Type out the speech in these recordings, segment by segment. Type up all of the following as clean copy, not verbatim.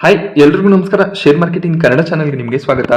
Hi ಎಲ್ರಿಗೂ ನಮಸ್ಕಾರ. Share marketing Kannada ಚಾನಲ್ಗೆ ನಿಮಗೆ ಸ್ವಾಗತ.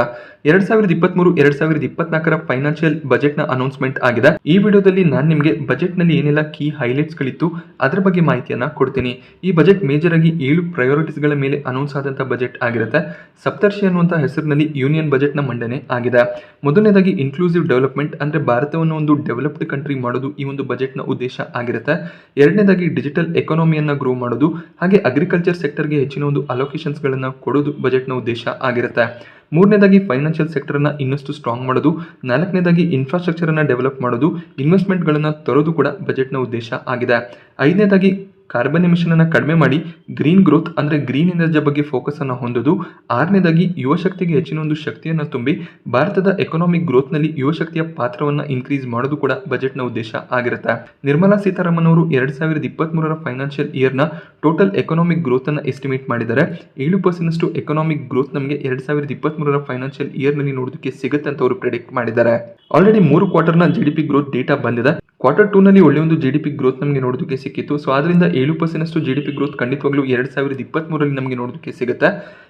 2023-2024 ಫೈನಾನ್ಷಿಯಲ್ ಬಜೆಟ್ ನ ಅನೌನ್ಸ್ಮೆಂಟ್ ಆಗಿದೆ. ಈ ವಿಡಿಯೋದಲ್ಲಿ ನಾನು ನಿಮಗೆ ಬಜೆಟ್ ನಲ್ಲಿ ಏನೆಲ್ಲ ಕೀ ಹೈಲೈಟ್ಸ್ ಗಳಿತ್ತು ಅದರ ಬಗ್ಗೆ ಮಾಹಿತಿಯನ್ನ ಕೊಡ್ತೀನಿ. ಈ ಬಜೆಟ್ ಮೇಜರ್ ಆಗಿ 7 ಪ್ರಯಾರಿಟೀಸ್ ಗಳ ಮೇಲೆ ಅನೌನ್ಸ್ ಆದಂತ ಬಜೆಟ್ ಆಗಿರುತ್ತೆ. ಸಪ್ತರ್ಷಿ ಅನ್ನುವಂತ ಹೆಸರಿನಲ್ಲಿ ಯೂನಿಯನ್ ಬಜೆಟ್ ನ ಮಂಡನೆ ಆಗಿದೆ. ಮೊದಲನೇದಾಗಿ ಇನ್ಕ್ಲೂಸಿವ್ ಡೆವಲಪ್ಮೆಂಟ್ ಅಂದ್ರೆ ಭಾರತವನ್ನು ಒಂದು ಡೆವಲಪ್ಡ್ ಕಂಟ್ರಿ ಮಾಡೋದು ಈ ಒಂದು ಬಜೆಟ್ ನ ಉದ್ದೇಶ ಆಗಿರುತ್ತೆ. ಎರಡನೇದಾಗಿ ಡಿಜಿಟಲ್ ಎಕಾನಮಿಯನ್ನ ಗ್ರೋ ಮಾಡೋದು, ಹಾಗೆ ಅಗ್ರಿಕಲ್ಚರ್ ಸೆಕ್ಟರ್ಗೆ ಹೆಚ್ಚಿನ ಒಂದು ಅಲೋಕೇಶನ್ ಗಳನ್ನ ಕೊಡೋದು ಬಜೆಟ್ ನ ಉದ್ದೇಶ ಆಗಿರುತ್ತೆ. ಮೂರನೇದಾಗಿ ಫೈನಾನ್ಷಿಯಲ್ ಸೆಕ್ಟರ್ ಅನ್ನ ಇನ್ನಷ್ಟು ಸ್ಟ್ರಾಂಗ್ ಮಾಡೋದು, ನಾಲ್ಕನೇದಾಗಿ ಇನ್ಫ್ರಾಸ್ಟ್ರಕ್ಚರ್ ಅನ್ನ ಡೆವಲಪ್ ಮಾಡೋದು, ಇನ್ವೆಸ್ಟ್ಮೆಂಟ್ ಗಳನ್ನ ತರೋದು ಕೂಡ ಬಜೆಟ್ ನ ಉದ್ದೇಶ ಆಗಿದೆ. ಐದನೇದಾಗಿ ಕಾರ್ಬನ್ ಎಮಿಷನ್ ಅನ್ನ ಕಡಿಮೆ ಮಾಡಿ ಗ್ರೀನ್ ಗ್ರೋತ್ ಅಂದ್ರೆ ಗ್ರೀನ್ ಎನರ್ಜಿ ಬಗ್ಗೆ ಫೋಕಸ್ ಅನ್ನ ಹೊಂದೋದು. ಆರನೇದಾಗಿ ಯುವ ಶಕ್ತಿಗೆ ಹೆಚ್ಚಿನ ಒಂದು ಶಕ್ತಿಯನ್ನ ತುಂಬಿ ಭಾರತದ ಎಕನಾಮಿಕ್ ಗ್ರೋತ್ ನಲ್ಲಿ ಯುವ ಶಕ್ತಿಯ ಪಾತ್ರವನ್ನ ಇನ್ಕ್ರೀಸ್ ಮಾಡೋದು ಕೂಡ ಬಜೆಟ್ ನ ಉದ್ದೇಶ ಆಗಿರುತ್ತೆ. ನಿರ್ಮಲಾ ಸೀತಾರಾಮನ್ ಅವರು 2023 ಫೈನಾನ್ಷಿಯಲ್ ಇಯರ್ ನ ಟೋಟಲ್ ಎಕನಾಮಿಕ್ ಗ್ರೋತ್ ಅನ್ನ ಎಸ್ಟಿಮೇಟ್ ಮಾಡಿದ್ದಾರೆ. 7% ಎಕನಾಮಿಕ್ ಗ್ರೋತ್ ನಮಗೆ 2023 ಫೈನಾನ್ಷಿಯಲ್ ಇಯರ್ ನಲ್ಲಿ ನೋಡೋದಕ್ಕೆ ಸಿಗುತ್ತೆ ಅಂತ ಅವರು ಪ್ರೆಡಿಕ್ಟ್ ಮಾಡಿದ್ದಾರೆ. ಆಲ್ರೆಡಿ 3 ಕ್ವಾರ್ಟರ್ ನ ಜಿಡಿಪಿ ಗ್ರೋತ್ ಡೇಟಾ ಬಂದಿದೆ. ಕ್ವಾರ್ಟರ್ 2 ನಲ್ಲಿ ಒಳ್ಳೆ ಒಂದು ಜಿಡಿಪಿ ಗ್ರೋತ್ ನಮಗೆ ನೋಡೋದಕ್ಕೆ ಸಿಕ್ಕಿತ್ತು. ಸೊ ಅದರಿಂದ 7% ಜಿಡಿಪಿ ಗ್ರೋತ್ ಖಂಡಿತವಾಗ್ಲೂ 2023 ನಮಗೆ ನೋಡೋದಕ್ಕೆ ಸಿಗುತ್ತೆ.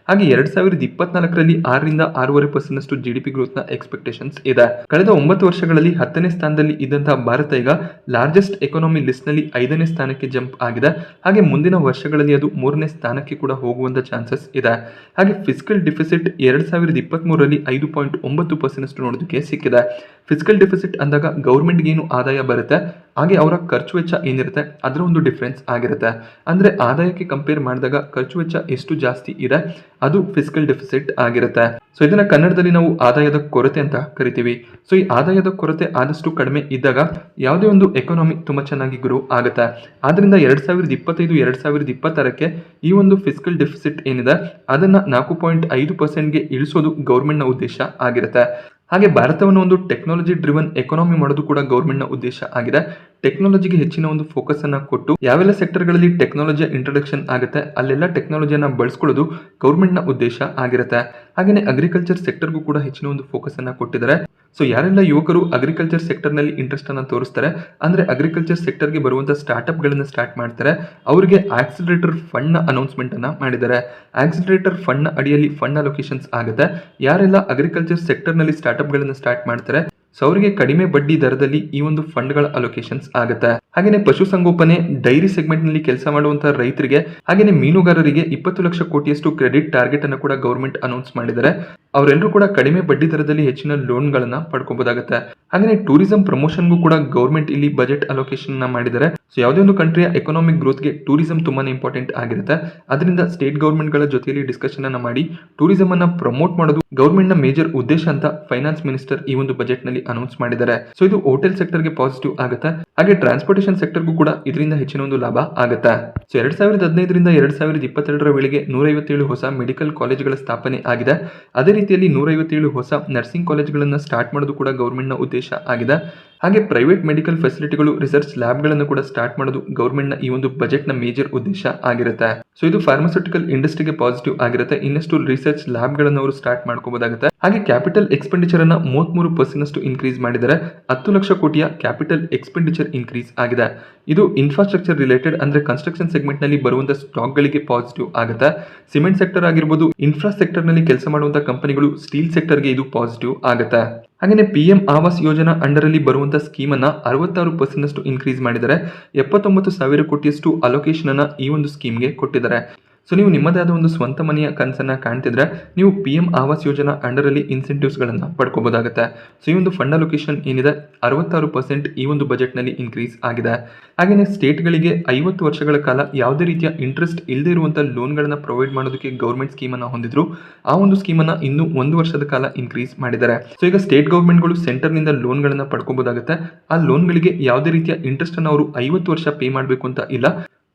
ಹಾಗೆ 2024 6ರಿಂದ 6.5% ಜಿಡಿಪಿ ಗ್ರೋತ್ ನ ಎಕ್ಸ್ಪೆಕ್ಟೇಷನ್ಸ್ ಇದೆ. ಕಳೆದ 9 ವರ್ಷಗಳಲ್ಲಿ 10ನೇ ಸ್ಥಾನದಲ್ಲಿ ಇದ್ದಂತಹ ಭಾರತ ಈಗ ಲಾರ್ಜೆಸ್ಟ್ ಎಕಾನಮಿ ಲಿಸ್ಟ್ ನಲ್ಲಿ 5ನೇ ಸ್ಥಾನಕ್ಕೆ ಜಂಪ್ ಆಗಿದೆ. ಹಾಗೆ ಮುಂದಿನ ವರ್ಷಗಳಲ್ಲಿ ಅದು 3ನೇ ಸ್ಥಾನಕ್ಕೆ ಕೂಡ ಹೋಗುವಂತ ಚಾನ್ಸಸ್ ಇದೆ. ಹಾಗೆ ಫಿಸ್ಕಲ್ ಡಿಫಿಸಿಟ್ 2023 5.9% ನೋಡೋದಕ್ಕೆ ಸಿಕ್ಕಿದೆ. ಫಿಸ್ಕಲ್ ಡಿಫಿಸಿಟ್ ಅಂದಾಗ ಗೌರ್ಮೆಂಟ್ಗೆ ಏನು ಆದಾಯ ಬರುತ್ತೆ ಹಾಗೆ ಅವರ ಖರ್ಚು ವೆಚ್ಚ ಏನಿರುತ್ತೆ ಅದರ ಒಂದು ಡಿಫರೆನ್ಸ್ ಆಗಿರುತ್ತೆ. ಅಂದ್ರೆ ಆದಾಯಕ್ಕೆ ಕಂಪೇರ್ ಮಾಡಿದಾಗ ಖರ್ಚು ವೆಚ್ಚ ಎಷ್ಟು ಜಾಸ್ತಿ ಇದೆ ಅದು ಫಿಸ್ಕಲ್ ಡೆಫಿಸಿಟ್ ಆಗಿರುತ್ತೆ. ಸೊ ಇದನ್ನ ಕನ್ನಡದಲ್ಲಿ ನಾವು ಆದಾಯದ ಕೊರತೆ ಅಂತ ಕರಿತೀವಿ. ಸೊ ಈ ಆದಾಯದ ಕೊರತೆ ಆದಷ್ಟು ಕಡಿಮೆ ಇದ್ದಾಗ ಯಾವುದೇ ಒಂದು ಎಕಾನಮಿ ತುಂಬಾ ಚೆನ್ನಾಗಿ ಗ್ರೋ ಆಗುತ್ತೆ. ಆದ್ರಿಂದ 2025-2026 ಈ ಒಂದು ಫಿಸ್ಕಲ್ ಡೆಫಿಸಿಟ್ ಏನಿದೆ ಅದನ್ನ 4.5%ಗೆ ಇಳಿಸೋದು ಗೌರ್ಮೆಂಟ್ ನ ಉದ್ದೇಶ ಆಗಿರುತ್ತೆ. ಹಾಗೆ ಭಾರತವನ್ನು ಒಂದು ಟೆಕ್ನಾಲಜಿ ಡ್ರಿವನ್ ಎಕಾನಮಿ ಮಾಡೋದು ಕೂಡ ಗೌರ್ಮೆಂಟ್ ನ ಉದ್ದೇಶ ಆಗಿದೆ. ಟೆಕ್ನಾಲಜಿಗೆ ಹೆಚ್ಚಿನ ಒಂದು ಫೋಕಸ್ ಅನ್ನ ಕೊಟ್ಟು ಯಾವೆಲ್ಲ ಸೆಕ್ಟರ್ ಗಳಲ್ಲಿ ಟೆಕ್ನಾಲಜಿಯ ಇಂಟ್ರೊಡಕ್ಷನ್ ಆಗುತ್ತೆ ಅಲ್ಲೆಲ್ಲ ಟೆಕ್ನಾಲಜಿಯನ್ನ ಬಳಸ್ಕೊಳ್ಳೋದು ಗೌರ್ಮೆಂಟ್ ನ ಉದ್ದೇಶ ಆಗಿರುತ್ತೆ. ಹಾಗೆಯೇ ಅಗ್ರಿಕಲ್ಚರ್ ಸೆಕ್ಟರ್ಗೂ ಕೂಡ ಹೆಚ್ಚಿನ ಒಂದು ಫೋಕಸ್ ಅನ್ನ ಕೊಟ್ಟಿದ್ದಾರೆ. ಸೊ ಯಾರೆಲ್ಲ ಯುವಕರು ಅಗ್ರಿಕಲ್ಚರ್ ಸೆಕ್ಟರ್ ನಲ್ಲಿ ಇಂಟ್ರೆಸ್ಟ್ ಅನ್ನ ತೋರಿಸ್ತಾರೆ ಅಂದ್ರೆ ಅಗ್ರಿಕಲ್ಚರ್ ಸೆಕ್ಟರ್ಗೆ ಬರುವಂತ ಸ್ಟಾರ್ಟ್ಅಪ್ ಗಳನ್ನ ಸ್ಟಾರ್ಟ್ ಮಾಡ್ತಾರೆ ಅವರಿಗೆ ಆಕ್ಸಿಲರೇಟರ್ ಫಂಡ್ ನ ಅನೌನ್ಸ್ಮೆಂಟ್ ಅನ್ನ ಮಾಡಿದ್ದಾರೆ. ಆಕ್ಸಿಲರೇಟರ್ ಫಂಡ್ ನ ಅಡಿಯಲ್ಲಿ ಫಂಡ್ ಅಲೋಕೇಶನ್ಸ್ ಆಗುತ್ತೆ. ಯಾರೆಲ್ಲ ಅಗ್ರಿಕಲ್ಚರ್ ಸೆಕ್ಟರ್ ನಲ್ಲಿ ಸ್ಟಾರ್ಟ್ಅಪ್ ಗಳನ್ನ ಸ್ಟಾರ್ಟ್ ಮಾಡ್ತಾರೆ ಸೊ ಅವರಿಗೆ ಕಡಿಮೆ ಬಡ್ಡಿ ದರದಲ್ಲಿ ಈ ಒಂದು ಫಂಡ್ ಗಳ ಅಲೋಕೇಶನ್ಸ್ ಆಗುತ್ತೆ. ಹಾಗೇನೆ ಪಶುಸಂಗೋಪನೆ ಡೈರಿ ಸೆಗ್ಮೆಂಟ್ ನಲ್ಲಿ ಕೆಲಸ ಮಾಡುವಂತಹ ರೈತರಿಗೆ ಹಾಗೇನೆ ಮೀನುಗಾರರಿಗೆ 20 ಲಕ್ಷ ಕೋಟಿಯಷ್ಟು ಕ್ರೆಡಿಟ್ ಟಾರ್ಗೆಟ್ ಅನ್ನು ಕೂಡ ಗೌರ್ಮೆಂಟ್ ಅನೌನ್ಸ್ ಮಾಡಿದ್ದಾರೆ. ಅವರೆಲ್ಲರೂ ಕೂಡ ಕಡಿಮೆ ಬಡ್ಡಿ ದರದಲ್ಲಿ ಹೆಚ್ಚಿನ ಲೋನ್ ಗಳನ್ನ ಪಡ್ಕೋಬಹುದಾಗುತ್ತೆ. ಹಾಗೆ ಟೂರಿಸಂ ಪ್ರಮೋಷನ್ಗೂ ಕೂಡ ಗೌರ್ಮೆಂಟ್ ಇಲ್ಲಿ ಬಜೆಟ್ ಅಲೋಕೇಶನ್ ನ ಮಾಡಿದ್ದಾರೆ. ಸೊ ಯಾವುದೇ ಒಂದು ಕಂಟ್ರಿಯ ಎಕನಾಮಿಕ್ ಗ್ರೋತ್ಗೆ ಟೂರಿಸಂ ತುಂಬಾನೇ ಇಂಪಾರ್ಟೆಂಟ್ ಆಗಿರುತ್ತೆ. ಅದರಿಂದ ಸ್ಟೇಟ್ ಗೌರ್ಮೆಂಟ್ ಗಳ ಜೊತೆಯಲ್ಲಿ ಡಿಸ್ಕಷನ್ ಅನ್ನ ಮಾಡಿ ಟೂರಿಸಂ ಅನ್ನ ಪ್ರಮೋಟ್ ಮಾಡೋದು ಗೌರ್ಮೆಂಟ್ ನ ಮೇಜರ್ ಉದ್ದೇಶ ಅಂತ ಫೈನಾನ್ಸ್ ಮಿನಿಸ್ಟರ್ ಈ ಒಂದು ಬಜೆಟ್ ನಲ್ಲಿ ಅನೌನ್ಸ್ ಮಾಡಿದ್ದಾರೆ. ಸೊ ಇದು ಹೋಟೆಲ್ ಸೆಕ್ಟರ್ ಗೆ ಪಾಸಿಟಿವ್ ಆಗುತ್ತೆ. ಹಾಗೆ ಟ್ರಾನ್ಸ್ಪೋರ್ಟೇಷನ್ ಸೆಕ್ಟರ್ಗೂ ಕೂಡ ಇದರಿಂದ ಹೆಚ್ಚಿನ ಒಂದು ಲಾಭ ಆಗುತ್ತೆ. ಸೊ 2015ರಿಂದ 2022 ವೇಳೆಗೆ 157 ಹೊಸ ಮೆಡಿಕಲ್ ಕಾಲೇಜ್ಗಳ ಸ್ಥಾಪನೆ ಆಗಿದೆ. ಅದೇ ರೀತಿಯಲ್ಲಿ 157 ಹೊಸ ನರ್ಸಿಂಗ್ ಕಾಲೇಜ್ಗಳನ್ನ ಸ್ಟಾರ್ಟ್ ಮಾಡೋದು ಕೂಡ ಗೌರ್ಮೆಂಟ್ ನ ಉದ್ದೇಶ ಆಗಿದೆ. ಹಾಗೆ ಪ್ರೈವೇಟ್ ಮೆಡಿಕಲ್ ಫೆಸಿಲಿಟಿಗಳು ರಿಸರ್ಚ್ ಲ್ಯಾಬ್ ಗಳನ್ನು ಕೂಡ ಸ್ಟಾರ್ಟ್ ಮಾಡೋದು ಗೌರ್ಮೆಂಟ್ ನ ಈ ಒಂದು ಬಜೆಟ್ ನ ಮೇಜರ್ ಉದ್ದೇಶ ಆಗಿರುತ್ತೆ. ಸೊ ಇದು ಫಾರ್ಮಾಸ್ಯೂಟಿಕಲ್ ಇಂಡಸ್ಟ್ರಿಗೆ ಪಾಸಿಟಿವ್ ಆಗಿರುತ್ತೆ. ಇನ್ನಷ್ಟು ರಿಸರ್ಚ್ ಲ್ಯಾಬ್ ಗಳನ್ನು ಅವರು ಸ್ಟಾರ್ಟ್ ಮಾಡ್ಕೋಬಹುದಾಗುತ್ತೆ. ಹಾಗೆ ಕ್ಯಾಪಿಟಲ್ ಎಕ್ಸ್ಪೆಂಡಿಚರ್ ಅನ್ನ 33% ಇನ್ಕ್ರೀಸ್ ಮಾಡಿದರೆ 10 ಲಕ್ಷ ಕೋಟಿಯ ಕ್ಯಾಪಿಟಲ್ ಎಕ್ಸ್ಪೆಂಡಿಚರ್ ಇನ್ಕ್ರೀಸ್ ಆಗಿದೆ. ಇದು ಇನ್ಫ್ರಾಸ್ಟ್ರಕ್ಚರ್ ರಿಲೇಟೆಡ್ ಅಂದ್ರೆ ಕನ್ಸ್ಟ್ರಕ್ಷನ್ ಸೆಗ್ಮೆಂಟ್ ನಲ್ಲಿ ಬರುವಂತಹ ಸ್ಟಾಕ್ ಗಳಿಗೆ ಪಾಸಿಟಿವ್ ಆಗುತ್ತೆ. ಸಿಮೆಂಟ್ ಸೆಕ್ಟರ್ ಆಗಿರ್ಬೋದು, ಇನ್ಫ್ರಾ ಸೆಕ್ಟರ್ ನಲ್ಲಿ ಕೆಲಸ ಮಾಡುವಂತಹ ಕಂಪನಿಗಳು, ಸ್ಟೀಲ್ ಸೆಕ್ಟರ್ ಗೆ ಇದು ಪಾಸಿಟಿವ್ ಆಗುತ್ತೆ. ಹಾಗೆ PM ಆವಾಸ್ ಯೋಜನಾ ಅಂಡರ್ ಅಲ್ಲಿ ಬರುವಂತಹ ಸ್ಕೀಮ್ ಅನ್ನ 66% ಇನ್ಕ್ರೀಸ್ ಮಾಡಿದರೆ 79,000 ಕೋಟಿಯಷ್ಟು ಅಲೋಕೇಶನ್ ಅನ್ನ ಈ ಒಂದು ಸ್ಕೀಮ್ಗೆ ಕೊಟ್ಟಿದ್ದಾರೆ. ಸೊ ನೀವು ನಿಮ್ಮದೇ ಆದ ಒಂದು ಸ್ವಂತ ಮನೆಯ ಕನಸನ್ನ ಕಾಣ್ತಿದ್ರೆ ನೀವು PM ಆವಾಸ್ ಯೋಜನಾ ಅಂಡರ್ ಅಲ್ಲಿ ಇನ್ಸೆಂಟಿವ್ಸ್ ಗಳನ್ನ ಪಡ್ಕೋಬಹುದಾಗುತ್ತೆ. ಸೊ ಈ ಒಂದು ಫಂಡ್ ಅಲೋಕೇಶನ್ ಏನಿದೆ 66% ಈ ಒಂದು ಬಜೆಟ್ ನಲ್ಲಿ ಇನ್ಕ್ರೀಸ್ ಆಗಿದೆ. ಹಾಗೆಯೇ ಸ್ಟೇಟ್ ಗಳಿಗೆ 50 ವರ್ಷಗಳ ಕಾಲ ಯಾವುದೇ ರೀತಿಯ ಇಂಟ್ರೆಸ್ಟ್ ಇಲ್ಲದೆ ಇರುವಂತಹ ಲೋನ್ ಗಳನ್ನ ಪ್ರೊವೈಡ್ ಮಾಡೋದಕ್ಕೆ ಗೌರ್ಮೆಂಟ್ ಸ್ಕೀಮ್ ಅನ್ನ ಹೊಂದಿದ್ರು. ಆ ಒಂದು ಸ್ಕೀಮ್ ಅನ್ನ ಇನ್ನು 1 ವರ್ಷದ ಕಾಲ ಇನ್ಕ್ರೀಸ್ ಮಾಡಿದ್ದಾರೆ. ಸೊ ಈಗ ಸ್ಟೇಟ್ ಗವರ್ಮೆಂಟ್ ಗಳು ಸೆಂಟರ್ ನಿಂದ ಲೋನ್ ಗಳನ್ನ ಪಡ್ಕೋಬಹುದಾಗುತ್ತೆ. ಆ ಲೋನ್ ಗಳಿಗೆ ಯಾವುದೇ ರೀತಿಯ ಇಂಟ್ರೆಸ್ಟ್ ಅನ್ನು ಅವರು 50 ವರ್ಷ ಪೇ ಮಾಡಬೇಕು ಅಂತ ಇಲ್ಲ.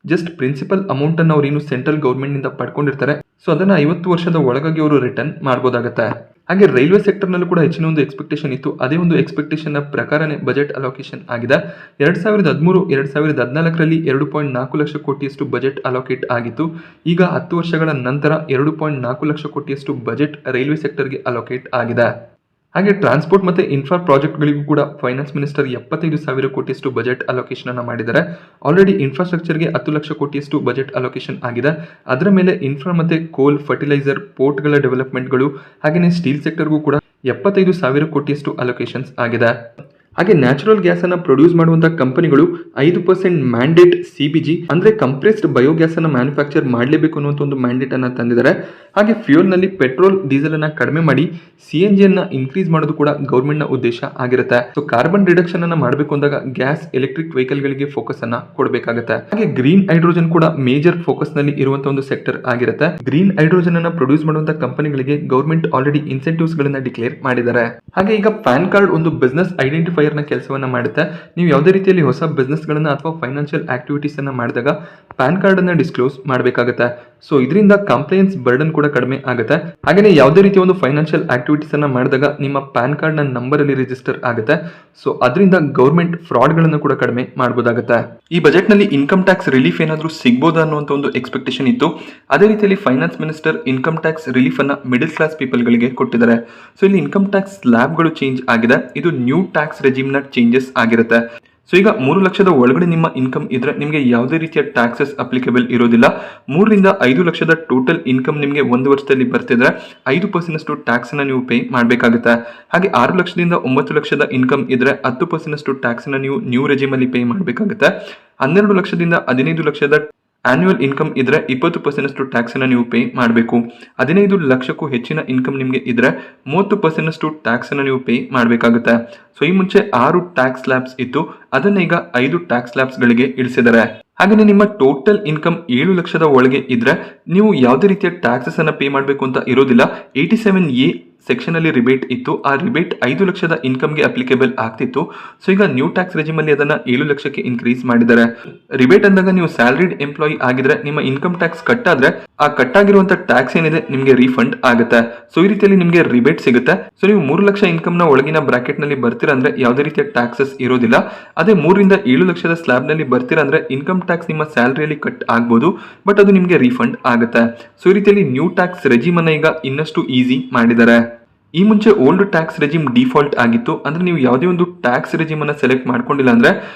ಜಸ್ಟ್ ಪ್ರಿನ್ಸಿಪಲ್ ಅಮೌಂಟ್ ಅನ್ನು ಅವ್ರು ಸೆಂಟ್ರಲ್ ಗೌರ್ಮೆಂಟ್ ನಿಂದ ಪಡ್ಕೊಂಡಿರ್ತಾರೆ. ಸೊ ಅದನ್ನ 50 ವರ್ಷದ ಒಳಗಾಗಿ ಅವರು ರಿಟರ್ನ್ ಮಾಡಬಹುದಾಗುತ್ತೆ. ಹಾಗೆ ರೈಲ್ವೆ ಸೆಕ್ಟರ್ ನಲ್ಲೂ ಕೂಡ ಹೆಚ್ಚಿನ ಒಂದು ಎಕ್ಸ್ಪೆಕ್ಟೇಷನ್ ಇತ್ತು. ಅದೇ ಒಂದು ಎಕ್ಸ್ಪೆಕ್ಟೇಷನ್ ನ ಪ್ರಕಾರನೇ ಬಜೆಟ್ ಅಲೋಕೇಶನ್ ಆಗಿದೆ. 2013-2014 2.4 ಲಕ್ಷ ಕೋಟಿಯಷ್ಟು ಬಜೆಟ್ ಅಲೋಕೇಟ್ ಆಗಿತ್ತು. ಈಗ 10 ವರ್ಷಗಳ ನಂತರ 2.4 ಲಕ್ಷ ಕೋಟಿಯಷ್ಟು ಬಜೆಟ್ ರೈಲ್ವೆ ಸೆಕ್ಟರ್ಗೆ ಅಲೋಕೇಟ್ ಆಗಿದೆ. ಹಾಗೆ ಟ್ರಾನ್ಸ್ಪೋರ್ಟ್ ಮತ್ತೆ ಇನ್ಫ್ರಾ ಪ್ರಾಜೆಕ್ಟ್ಗಳಿಗೂ ಕೂಡ ಫೈನಾನ್ಸ್ ಮಿನಿಸ್ಟರ್ 75,000 ಕೋಟಿಯಷ್ಟು ಬಜೆಟ್ ಅಲೋಕೇಶನ್ ಅನ್ನ ಮಾಡಿದ್ದಾರೆ. ಆಲ್ರೆಡಿ ಇನ್ಫ್ರಾಸ್ಟ್ರಕ್ಚರ್ಗೆ 10 ಲಕ್ಷ ಕೋಟಿಯಷ್ಟು ಬಜೆಟ್ ಅಲೋಕೇಶನ್ ಆಗಿದೆ. ಅದರ ಮೇಲೆ ಇನ್ಫ್ರಾ ಮತ್ತೆ ಕೋಲ್, ಫರ್ಟಿಲೈಸರ್, ಪೋರ್ಟ್ಗಳ ಡೆವಲಪ್ಮೆಂಟ್ಗಳು ಹಾಗೆಯೇ ಸ್ಟೀಲ್ ಸೆಕ್ಟರ್ಗೂ ಕೂಡ 75,000 ಕೋಟಿಯಷ್ಟು ಅಲೋಕೇಶನ್ಸ್ ಆಗಿದೆ. ಹಾಗೆ ನ್ಯಾಚುರಲ್ ಗ್ಯಾಸ್ ಅನ್ನ ಪ್ರೊಡ್ಯೂಸ್ ಮಾಡುವಂತಹ ಕಂಪನಿಗಳು 5% ಮ್ಯಾಂಡೇಟ್ CBG ಅಂದ್ರೆ ಕಂಪ್ರೆಸ್ಡ್ ಬಯೋಗ್ಯಾಸ್ ಅನ್ನ ಮ್ಯಾನುಫ್ಯಾಕ್ಚರ್ ಮಾಡಲೇಬೇಕು ಅನ್ನುವಂಥ ಒಂದು ಮ್ಯಾಂಡೇಟ್ ಅನ್ನ ತಂದಿದ್ದಾರೆ. ಹಾಗೆ ಫ್ಯೂಯಲ್ ನಲ್ಲಿ ಪೆಟ್ರೋಲ್, ಡೀಸೆಲ್ ಅನ್ನ ಕಡಿಮೆ ಮಾಡಿ CNG ಅನ್ನ ಇನ್ಕ್ರೀಸ್ ಮಾಡೋದು ಕೂಡ ಗೌರ್ಮೆಂಟ್ ನ ಉದ್ದೇಶ ಆಗಿರುತ್ತೆ. ಸೊ ಕಾರ್ಬನ್ ರಿಡಕ್ಷನ್ ಅನ್ನ ಮಾಡಬೇಕು ಅಂದಾಗ ಗ್ಯಾಸ್, ಎಲೆಕ್ಟ್ರಿಕ್ ವೆಹಿಕಲ್ ಗಳಿಗೆ ಫೋಕಸ್ ಅನ್ನ ಕೊಡಬೇಕಾಗುತ್ತೆ. ಹಾಗೆ ಗ್ರೀನ್ ಹೈಡ್ರೋಜನ್ ಕೂಡ ಮೇಜರ್ ಫೋಕಸ್ ನಲ್ಲಿ ಇರುವಂತಹ ಒಂದು ಸೆಕ್ಟರ್ ಆಗಿರುತ್ತೆ. ಗ್ರೀನ್ ಹೈಡ್ರೋಜನ್ ಅನ್ನ ಪ್ರೊಡ್ಯೂಸ್ ಮಾಡುವಂತಹ ಕಂಪನಿಗಳಿಗೆ ಗೌರ್ಮೆಂಟ್ ಆಲ್ರೆಡಿ ಇನ್ಸೆಂಟಿವ್ಸ್ ಗಳನ್ನ ಡಿಕ್ಲೇರ್ ಮಾಡಿದ್ದಾರೆ. ಹಾಗೆ ಈಗ ಪ್ಯಾನ್ ಕಾರ್ಡ್ ಒಂದು ಬಿಸ್ನೆಸ್ ಐಡೆಂಟಿಫೈಯರ್ ನ ಕೆಲಸವನ್ನ ಮಾಡುತ್ತೆ. ನೀವು ಯಾವುದೇ ರೀತಿಯಲ್ಲಿ ಹೊಸ ಬಿಸ್ನೆಸ್ ಗಳನ್ನ ಅಥವಾ ಫೈನಾನ್ಷಿಯಲ್ ಆಕ್ಟಿವಿಟೀಸ್ ಅನ್ನ ಮಾಡಿದಾಗ ಪ್ಯಾನ್ ಕಾರ್ಡ್ ಅನ್ನ ಡಿಸ್ಕ್ಲೋಸ್ ಮಾಡಬೇಕಾಗುತ್ತೆ. ಸೊ ಇದರಿಂದ ಕಂಪ್ಲೈನ್ಸ್ ಬರ್ಡನ್ ಕೂಡ ಕಡಿಮೆ ಆಗುತ್ತೆ. ಹಾಗೆ ಯಾವುದೇ ರೀತಿಯ ಒಂದು ಫೈನಾನ್ಷಿಯಲ್ ಆಕ್ಟಿವಿಟೀಸ್ ಅನ್ನ ಮಾಡಿದಾಗ ನಿಮ್ಮ ಪ್ಯಾನ್ ಕಾರ್ಡ್ ನ ನಂಬರ್ ಅಲ್ಲಿ ರಿಜಿಸ್ಟರ್ ಆಗುತ್ತೆ. ಸೊ ಅದರಿಂದ ಗೌರ್ಮೆಂಟ್ ಫ್ರಾಡ್ ಗಳನ್ನು ಕೂಡ ಕಡಿಮೆ ಮಾಡಬಹುದಾಗುತ್ತೆ. ಈ ಬಜೆಟ್ ನಲ್ಲಿ ಇನ್ಕಮ್ ಟ್ಯಾಕ್ಸ್ ರಿಲೀಫ್ ಏನಾದರೂ ಸಿಗಬಹುದಾ ಅನ್ನುವಂತ ಒಂದು ಎಕ್ಸ್ಪೆಕ್ಟೇಷನ್ ಇತ್ತು. ಅದೇ ರೀತಿಯಲ್ಲಿ finance minister income tax relief ಅನ್ನ ಮಿಡಲ್ ಕ್ಲಾಸ್ ಪೀಪಲ್ ಗಳಿಗೆ ಕೊಟ್ಟಿದ್ದಾರೆ. ಸೊ ಇಲ್ಲಿ ಇನ್ಕಮ್ ಟ್ಯಾಕ್ಸ್ ಸ್ಲ್ಯಾಬ್ ಗಳು ಚೇಂಜ್ ಆಗಿದೆ. ಇದು ನ್ಯೂ ಟ್ಯಾಕ್ಸ್ ರೆಜಿಮ್ ನ ಚೇಂಜಸ್ ಆಗಿರುತ್ತೆ. ಸೊ ಈಗ 3 ಲಕ್ಷದ ಒಳಗಡೆ ನಿಮ್ಮ ಇನ್ಕಮ್ ಇದ್ರೆ ನಿಮಗೆ ಯಾವುದೇ ರೀತಿಯ ಟ್ಯಾಕ್ಸಸ್ ಅಪ್ಲಿಕೇಬಲ್ ಇರೋದಿಲ್ಲ. 3 ರಿಂದ 5 ಲಕ್ಷದ ಟೋಟಲ್ ಇನ್ಕಮ್ ನಿಮಗೆ ಒಂದು ವರ್ಷದಲ್ಲಿ ಬರ್ತಿದ್ರೆ 5% ಟ್ಯಾಕ್ಸ್ ಅನ್ನ ನೀವು ಪೇ ಮಾಡಬೇಕಾಗುತ್ತೆ. ಹಾಗೆ 6 ಲಕ್ಷದಿಂದ 9 ಲಕ್ಷದ ಇನ್ಕಮ್ ಇದ್ರೆ 10% ಟ್ಯಾಕ್ಸ್ ಅನ್ನ ನೀವು ನ್ಯೂ ರೆಜಿಮ್ ಅಲ್ಲಿ ಪೇ ಮಾಡಬೇಕಾಗುತ್ತೆ. 12 ಲಕ್ಷದಿಂದ 15 ಲಕ್ಷದ ಆನ್ಯುವಲ್ ಇನ್ಕಮ್ ಇದ್ರೆ 20% ಟ್ಯಾಕ್ಸ್ ಅನ್ನ ನೀವು ಪೇ ಮಾಡಬೇಕು. 15 ಲಕ್ಷಕ್ಕೂ ಹೆಚ್ಚಿನ ಇನ್ಕಮ್ ನಿಮಗೆ ಇದ್ರೆ 30% ಟ್ಯಾಕ್ಸ್ ಅನ್ನ ನೀವು ಪೇ ಮಾಡಬೇಕಾಗುತ್ತೆ. ಸೊ ಈ ಮುಂಚೆ 6 ಟ್ಯಾಕ್ಸ್ ಸ್ಲ್ಯಾಬ್ಸ್ ಇತ್ತು, ಅದನ್ನ ಈಗ 5 ಟ್ಯಾಕ್ಸ್ ಸ್ಲ್ಯಾಬ್ಸ್ ಗಳಿಗೆ ಇಳಿಸಿದ್ದಾರೆ. ಹಾಗೆ ನಿಮ್ಮ ಟೋಟಲ್ ಇನ್ಕಮ್ 7 ಲಕ್ಷದ ಒಳಗೆ ಇದ್ರೆ ನೀವು ಯಾವುದೇ ರೀತಿಯ ಟ್ಯಾಕ್ಸಸ್ ಅನ್ನ ಪೇ ಮಾಡಬೇಕು ಅಂತ ಇರೋದಿಲ್ಲ. 87A ಸೆಕ್ಷನ್ ಅಲ್ಲಿ ರಿಬೇಟ್ ಇತ್ತು. ಆ ರಿಬೇಟ್ 5 ಲಕ್ಷದ ಇನ್ಕಮ್ ಗೆ ಅಪ್ಲಿಕೇಬಲ್ ಆಗ್ತಿತ್ತು. ಸೊ ಈಗ ನ್ಯೂ ಟ್ಯಾಕ್ಸ್ ರೆಜಿಮ್ ಅಲ್ಲಿ ಅದನ್ನ 7 ಲಕ್ಷಕ್ಕೆ ಇನ್ಕ್ರೀಸ್ ಮಾಡಿದ್ದಾರೆ. ರಿಬೇಟ್ ಅಂದಾಗ ನೀವು ಸ್ಯಾಲರಿಡ್ ಎಂಪ್ಲಾಯಿ ಆಗಿದ್ರೆ ನಿಮ್ಮ ಇನ್ಕಮ್ ಟ್ಯಾಕ್ಸ್ ಕಟ್ ಆದ್ರೆ ಆ ಕಟ್ ಆಗಿರುವಂತ ಟ್ಯಾಕ್ಸ್ ಏನಿದೆ ನಿಮಗೆ ರೀಫಂಡ್ ಆಗುತ್ತೆ. ಸೊ ಈ ರೀತಿಯಲ್ಲಿ ನಿಮಗೆ ರಿಬೇಟ್ ಸಿಗುತ್ತೆ. ಸೊ ನೀವು 3 ಲಕ್ಷ ಇನ್ಕಮ್ ನ ಒಳಗಿನ ಬ್ರಾಕೆಟ್ ನಲ್ಲಿ ಬರ್ತೀರಾ ಅಂದ್ರೆ ಯಾವುದೇ ರೀತಿಯ ಟ್ಯಾಕ್ಸಸ್ ಇರೋದಿಲ್ಲ. ಅದೇ 3 ರಿಂದ 7 ಲಕ್ಷದ ಸ್ಲ್ಯಾಬ್ ನಲ್ಲಿ ಬರ್ತೀರಾ ಅಂದ್ರೆ ಇನ್ಕಮ್ ಟ್ಯಾಕ್ಸ್ ನಿಮ್ಮ ಸ್ಯಾಲರಿಯಲ್ಲಿ ಕಟ್ ಆಗ್ಬಹುದು, ಬಟ್ ಅದು ನಿಮಗೆ ರೀಫಂಡ್ ಆಗುತ್ತೆ. ಸೊ ಈ ರೀತಿಯಲ್ಲಿ ನ್ಯೂ ಟ್ಯಾಕ್ಸ್ ರೆಜಿಮ್ ಅನ್ನ ಈಗ ಇನ್ನಷ್ಟು ಈಸಿ ಮಾಡಿದ್ದಾರೆ. ಈ ಮುಂಚೆ ಓಲ್ಡ್ ಟ್ಯಾಕ್ಸ್ ರೆಜಿಮ್ ಡಿಫಾಲ್ಟ್ ಆಗಿತ್ತು. ಅಂದ್ರೆ ನೀವು ಯಾವುದೇ ಒಂದು ಟ್ಯಾಕ್ಸ್ ರೆಜಿಮ್ ಅನ್ನ ಸೆಲೆಕ್ಟ್ ಮಾಡ್ಕೊಂಡಿಲ್ಲ ಅಂದ್ರೆ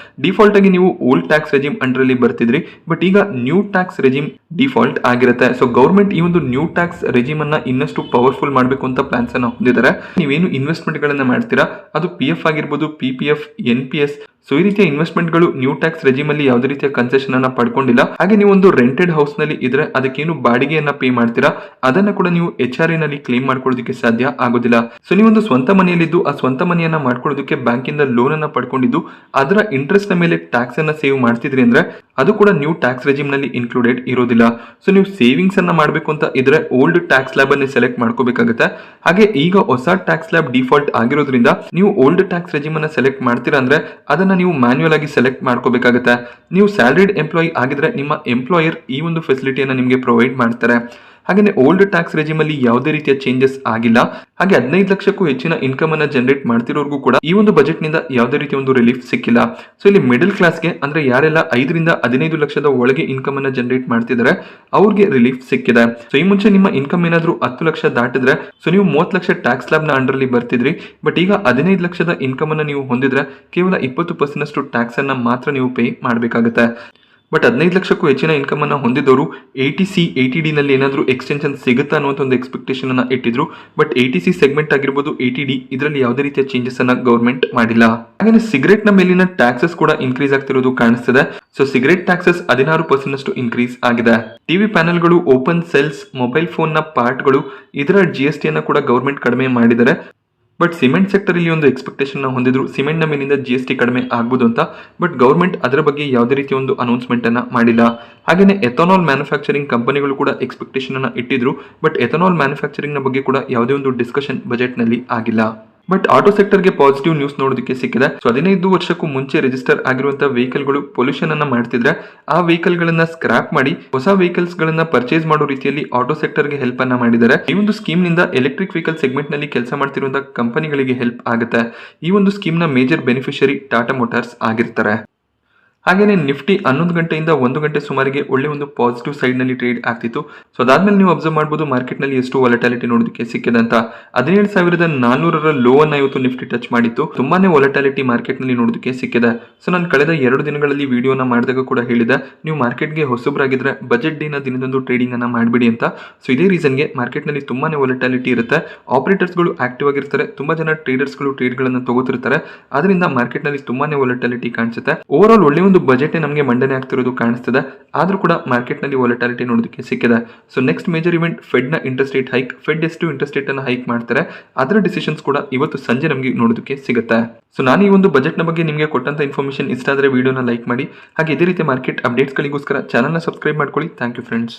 ಡಿಫಾಲ್ಟ್ ಆಗಿ ನೀವು ಓಲ್ಡ್ ಟ್ಯಾಕ್ಸ್ ರೆಜಿಮ್ ಅಂಡರ್ ಅಲ್ಲಿ ಬರ್ತಿದ್ರಿ. ಬಟ್ ಈಗ ನ್ಯೂ ಟ್ಯಾಕ್ಸ್ ರೆಜಿಮ್ ಡಿಫಾಲ್ಟ್ ಆಗಿರುತ್ತೆ. ಸೊ ಗೌರ್ಮೆಂಟ್ ಈ ಒಂದು ನ್ಯೂ ಟ್ಯಾಕ್ಸ್ ರೆಜಿಮ್ ಅನ್ನ ಇನ್ನಷ್ಟು ಪವರ್ಫುಲ್ ಮಾಡಬೇಕು ಅಂತ ಪ್ಲಾನ್ಸ್ ಅನ್ನ ಹೊಂದಿದ್ದಾರೆ. ನೀವೇನು ಇನ್ವೆಸ್ಟ್ಮೆಂಟ್ ಗಳನ್ನ ಮಾಡ್ತೀರಾ ಅದು PF ಆಗಿರ್ಬೋದು, PPF, NPS. ಸೊ ಈ ರೀತಿಯ ಇನ್ವೆಸ್ಟ್ಮೆಂಟ್ ಗಳು ನ್ಯೂ ಟ್ಯಾಕ್ಸ್ ರೆಜಿಮ್ ಅಲ್ಲಿ ಯಾವುದೇ ರೀತಿಯ ಕನ್ಸೆಷನ್ ಅನ್ನ ಪಡ್ಕೊಂಡಿಲ್ಲ. ಹಾಗೆ ನೀವು ಒಂದು ರೆಂಟೆಡ್ ಹೌಸ್ ನಲ್ಲಿ ಇದ್ರೆ ಅದಕ್ಕೇನು ಬಾಡಿಗೆಯನ್ನ ಪೇ ಮಾಡ್ತೀರಾ ಅದನ್ನ ಕೂಡ ನೀವು HRA ನಲ್ಲಿ ಕ್ಲೇಮ್ ಮಾಡ್ಕೊಳ್ಳೋದಕ್ಕೆ ಸಾಧ್ಯ ಆಗೋದಿಲ್ಲ. ಸೊ ನೀವೊಂದು ಸ್ವಂತ ಮನೆಯಲ್ಲಿದ್ದು ಆ ಸ್ವಂತ ಮನೆಯನ್ನ ಮಾಡ್ಕೊಳ್ಳೋದಕ್ಕೆ ಬ್ಯಾಂಕ್ ಇಂದ ಲೋನ್ ಅನ್ನ ಪಡ್ಕೊಂಡಿದ್ದು ಅದರ ಇಂಟ್ರೆಸ್ಟ್ ನ ಮೇಲೆ ಟ್ಯಾಕ್ಸ್ ಅನ್ನ ಸೇವ್ ಮಾಡ್ತಿದ್ರಿ ಅಂದ್ರೆ ಅದು ಕೂಡ ನ್ಯೂ ಟ್ಯಾಕ್ಸ್ ರೆಜಿಮ್ ನಲ್ಲಿ ಇನ್ಕ್ಲೂಡೆಡ್ ಇರೋದಿಲ್ಲ. ಸೊ ನೀವು ಸೇವಿಂಗ್ಸ್ ಅನ್ನ ಮಾಡಬೇಕು ಅಂತ ಇದ್ರೆ ಓಲ್ಡ್ ಟ್ಯಾಕ್ಸ್ ಸ್ಲ್ಯಾಬ್ ಅನ್ನು ಸೆಲೆಕ್ಟ್ ಮಾಡ್ಕೋಬೇಕಾಗುತ್ತೆ. ಹಾಗೆ ಈಗ ಹೊಸ ಟ್ಯಾಕ್ಸ್ ಸ್ಲ್ಯಾಬ್ ಡಿಫಾಲ್ಟ್ ಆಗಿರೋದ್ರಿಂದ ನೀವು ಓಲ್ಡ್ ಟ್ಯಾಕ್ಸ್ ರೆಜಿಮ್ ಅನ್ನ ಸೆಲೆಕ್ಟ್ ಮಾಡ್ತೀರಾ ಅಂದ್ರೆ ಅದನ್ನ ನೀವು ಮ್ಯಾನ್ಯುಯಲ್ ಆಗಿ ಸೆಲೆಕ್ಟ್ ಮಾಡ್ಕೋಬೇಕಾಗುತ್ತೆ. ನೀವು ಸ್ಯಾಲರಿಡ್ ಎಂಪ್ಲಾಯಿ ಆಗಿದ್ರೆ ನಿಮ್ಮ ಎಂಪ್ಲಾಯರ್ ಈ ಒಂದು ಫೆಸಿಲಿಟಿಯನ್ನ ನಿಮಗೆ ಪ್ರೊವೈಡ್ ಮಾಡ್ತಾರೆ. ಹಾಗೆ ಓಲ್ಡ್ ಟ್ಯಾಕ್ಸ್ ರೆಜಿಮ್ ಅಲ್ಲಿ ಯಾವುದೇ ರೀತಿಯ ಚೇಂಜಸ್ ಆಗಿಲ್ಲ. ಹಾಗೆ 15 ಲಕ್ಷಕ್ಕೂ ಹೆಚ್ಚಿನ ಇನ್ಕಮ್ ಅನ್ನ ಜನರೇಟ್ ಮಾಡ್ತಿರೋರ್ಗೂ ಕೂಡ ಈ ಒಂದು ಬಜೆಟ್ ನಿಂದ ಯಾವುದೇ ರೀತಿಯ ಒಂದು ರಿಲೀಫ್ ಸಿಕ್ಕಿಲ್ಲ. ಸೊ ಇಲ್ಲಿ ಮಿಡಲ್ ಕ್ಲಾಸ್ಗೆ ಅಂದ್ರೆ ಯಾರೆಲ್ಲ 5 ರಿಂದ 15 ಲಕ್ಷದ ಒಳಗೆ ಇನ್ಕಮ್ ಅನ್ನ ಜನರೇಟ್ ಮಾಡ್ತಿದ್ದಾರೆ ಅವ್ರಿಗೆ ರಿಲೀಫ್ ಸಿಕ್ಕಿದೆ. ಸೊ ಈ ಮುಂಚೆ ನಿಮ್ಮ ಇನ್ಕಮ್ ಏನಾದ್ರೂ 10 ಲಕ್ಷ ದಾಟಿದ್ರೆ ಸೊ ನೀವು 30 ಲಕ್ಷ ಟ್ಯಾಕ್ಸ್ ಸ್ಲ್ಯಾಬ್ ನ ಅಂಡರ್ ಅಲ್ಲಿ ಬರ್ತಿದ್ರಿ. ಬಟ್ ಈಗ 15 ಲಕ್ಷದ ಇನ್ಕಮ್ ಅನ್ನ ನೀವು ಹೊಂದಿದ್ರೆ ಕೇವಲ 20% ಟ್ಯಾಕ್ಸ್ ಅನ್ನ ಮಾತ್ರ ನೀವು ಪೇ ಮಾಡಬೇಕಾಗುತ್ತೆ. ಬಟ್ 15 ಲಕ್ಷಕ್ಕೂ ಹೆಚ್ಚಿನ ಇನ್ಕಮ್ ಅನ್ನ ಹೊಂದಿದವರು 80C 80D ನಲ್ಲಿ ಏನಾದರೂ ಎಕ್ಸ್ಟೆನ್ಷನ್ ಸಿಗುತ್ತಾ ಅನ್ನುವಂಥ ಒಂದು ಎಕ್ಸ್ಪೆಕ್ಟೇಷನ್ ಅನ್ನ ಇಟ್ಟಿದ್ರು. ಬಟ್ 80C ಸೆಗ್ಮೆಂಟ್ ಆಗಿರ್ಬೋದು, 80D ಇದರಲ್ಲಿ ಯಾವುದೇ ರೀತಿಯ ಚೇಂಜಸ್ ಅನ್ನ ಗೌರ್ಮೆಂಟ್ ಮಾಡಿಲ್ಲ. ಹಾಗೆ ಸಿಗರೇಟ್ ನ ಮೇಲಿನ ಟ್ಯಾಕ್ಸಸ್ ಕೂಡ ಇನ್ಕ್ರೀಸ್ ಆಗ್ತಿರೋದು ಕಾಣಿಸ್ತಿದೆ. ಸೊ ಸಿಗರೇಟ್ ಟ್ಯಾಕ್ಸಸ್ 16% ಇನ್ಕ್ರೀಸ್ ಆಗಿದೆ. ಟಿವಿ ಪ್ಯಾನೆಲ್ಗಳು, ಓಪನ್ ಸೆಲ್ಸ್, ಮೊಬೈಲ್ ಫೋನ್ ನ ಪಾರ್ಟ್ಗಳು ಇದರ GST ಅನ್ನ ಕೂಡ ಗೌರ್ಮೆಂಟ್ ಕಡಿಮೆ ಮಾಡಿದ್ದಾರೆ. ಬಟ್ ಸಿಮೆಂಟ್ ಸೆಕ್ಟರ್ ಇಲ್ಲಿ ಒಂದು ಎಕ್ಸ್ಪೆಕ್ಟೇಷನ್ ಹೊಂದಿದ್ರು ಸಿಮೆಂಟ್ ನ ಮೇಲಿಂದ GST ಕಡಿಮೆ ಆಗ್ಬೋದು ಅಂತ. ಬಟ್ ಗೌರ್ಮೆಂಟ್ ಅದರ ಬಗ್ಗೆ ಯಾವುದೇ ರೀತಿಯ ಒಂದು ಅನೌನ್ಸ್ಮೆಂಟ್ ಅನ್ನ ಮಾಡಿಲ್ಲ. ಹಾಗೇನೆ ಎಥನಾಲ್ ಮ್ಯಾನುಫ್ಯಾಕ್ಚರಿಂಗ್ ಕಂಪನಿಗಳು ಕೂಡ ಎಕ್ಸ್ಪೆಕ್ಟೇಷನ್ ಅನ್ನ ಇಟ್ಟಿದ್ರು. ಬಟ್ ಎಥನಾಲ್ ಮ್ಯಾನುಫ್ಯಾಕ್ಚರಿಂಗ್ ನ ಬಗ್ಗೆ ಕೂಡ ಯಾವುದೇ ಒಂದು ಡಿಸ್ಕಷನ್ ಬಜೆಟ್ ನಲ್ಲಿ ಆಗಿಲ್ಲ. ಬಟ್ ಆಟೋ ಸೆಕ್ಟರ್ಗೆ ಪಾಸಿಟಿವ್ ನ್ಯೂಸ್ ನೋಡೋದಕ್ಕೆ ಸಿಕ್ಕಿದೆ. ಸೊ 15 ವರ್ಷಕ್ಕೂ ಮುಂಚೆ ರಿಜಿಸ್ಟರ್ ಆಗಿರುವಂತಹ ವೆಹಿಕಲ್ ಗಳು ಪೊಲ್ಯೂಷನ್ ಅನ್ನ ಮಾಡ್ತಿದ್ರೆ ಆ ವೆಹಿಕಲ್ ಗಳನ್ನ ಸ್ಕ್ರಾಪ್ ಮಾಡಿ ಹೊಸ ವೆಹಿಕಲ್ಸ್ ಗಳನ್ನ ಪರ್ಚೇಸ್ ಮಾಡೋ ರೀತಿಯಲ್ಲಿ ಆಟೋ ಸೆಕ್ಟರ್ ಗೆ ಹೆಲ್ಪ್ ಅನ್ನ ಮಾಡಿದ್ದಾರೆ. ಈ ಒಂದು ಸ್ಕೀಮ್ ನಿಂದ ಎಲೆಕ್ಟ್ರಿಕ್ ವೆಹಿಕಲ್ ಸೆಗ್ಮೆಂಟ್ ನಲ್ಲಿ ಕೆಲಸ ಮಾಡ್ತಿರುವಂತಹ ಕಂಪನಿಗಳಿಗೆ ಹೆಲ್ಪ್ ಆಗುತ್ತೆ. ಈ ಒಂದು ಸ್ಕೀಮ್ ನ ಮೇಜರ್ ಬೆನಿಫಿಷರಿ ಟಾಟಾ ಮೋಟಾರ್ಸ್ ಆಗಿರ್ತಾರೆ. ಹಾಗೇನೆ ನಿಫ್ಟಿ 11 ಗಂಟೆಯಿಂದ 1 ಗಂಟೆ ಸುಮಾರಿಗೆ ಒಳ್ಳೆ ಒಂದು ಪಾಸಿಟಿವ್ ಸೈಡ್ ನಲ್ಲಿ ಟ್ರೇಡ್ ಆಗ್ತಿತ್ತು. ಸೊ ಅದಾದ್ಮೇಲೆ ನೀವು ಅಬ್ಸರ್ವ್ ಮಾಡಬಹುದು ಮಾರ್ಕೆಟ್ ನಲ್ಲಿ ಎಷ್ಟು ವಾಲಟಾಲಿಟಿ ನೋಡೋದಕ್ಕೆ ಸಿಕ್ಕಿದೆ ಅಂತ. 17,400 ಲೋ ಅನ್ನ ಇವತ್ತು ನಿಫ್ಟಿ ಟಚ್ ಮಾಡಿತ್ತು. ತುಂಬಾನೇ ವಾಲಟಾಲಿಟಿ ಮಾರ್ಕೆಟ್ ನಲ್ಲಿ ನೋಡೋದಕ್ಕೆ ಸಿಕ್ಕಿದೆ. ಸೊ ನಾನು ಕಳೆದ 2 ದಿನಗಳಲ್ಲಿ ವಿಡಿಯೋನ ಮಾಡಿದಾಗ ಕೂಡ ಹೇಳಿದೆ, ನೀವು ಮಾರ್ಕೆಟ್ಗೆ ಹೊಸಬರಾಗಿದ್ರೆ ಬಜೆಟ್ ಡೇನ ದಿನದಂದು ಟ್ರೇಡಿಂಗ್ ಅನ್ನ ಮಾಡಬೇಡಿ ಅಂತ. ಸೊ ಇದೇ ರೀಸನ್ಗೆ ಮಾರ್ಕೆಟ್ ನಲ್ಲಿ ತುಂಬಾನೇ ವಾಲಟಾಲಿಟಿ ಇರುತ್ತೆ. ಆಪರೇಟರ್ಸ್ ಗಳು ಆಕ್ಟಿವ್ ಆಗಿರ್ತಾರೆ, ತುಂಬಾ ಜನ ಟ್ರೇಡರ್ಸ್ ಗಳು ಟ್ರೇಡ್ ಗಳನ್ನ ತಗೋತಿರ್ತಾರೆ. ಅದರಿಂದ ಮಾರ್ಕೆಟ್ ನಲ್ಲಿ ತುಂಬಾನೇ ವಾಲಟಾಲಿಟಿ ಕಾಣಿಸುತ್ತೆ. ಓವರ್ ಆಲ್ ಒಳ್ಳೆ ಒಂದು ಬಜೆಟ್ ನಮಗೆ ಮಂಡನೆ ಆಗ್ತಿರೋದು ಕಾಣಿಸ್ತಿದೆ. ಆದ್ರೂ ಕೂಡ ಮಾರ್ಕೆಟ್ ನಲ್ಲಿ ವಾಲಟಾಲಿಟಿ ನೋಡೋದಕ್ಕೆ ಸಿಕ್ಕಿದೆ. So next major event Fed ನ ಇಂಟ್ರೆಸ್ಟ್ ರೇಟ್ ಹೈಕ್. ಫೆಡ್ ಎಷ್ಟು ಇಂಟ್ರೆಸ್ಟ್ ರೇಟ್ ಅನ್ನ ಹೈಕ್ ಮಾಡ್ತಾರೆ ಅದರ ಡಿಸಿಷನ್ಸ್ ಕೂಡ ಇವತ್ತು ಸಂಜೆ ನಮಗೆ ನೋಡೋದಕ್ಕೆ ಸಿಗುತ್ತೆ. ಸೊ ನಾನು ಈ ಒಂದು ಬಜೆಟ್ ನ ಬಗ್ಗೆ ನಿಮಗೆ ಕೊಟ್ಟಂತ ಇನ್ಫಾರ್ಮೇಶನ್ ಇಷ್ಟ ಆದರೆ ವಿಡಿಯೋನ ಲೈಕ್ ಮಾಡಿ. ಹಾಗೆ ಇದೇ ರೀತಿ ಮಾರ್ಕೆಟ್ ಅಪ್ಡೇಟ್ಸ್ ಗಳಿಗೋಸ್ಕರ ಚಾನಲ್ ನ ಸಬ್ಸ್ಕ್ರೈಬ್ ಮಾಡ್ಕೊಳ್ಳಿ. Thank you friends.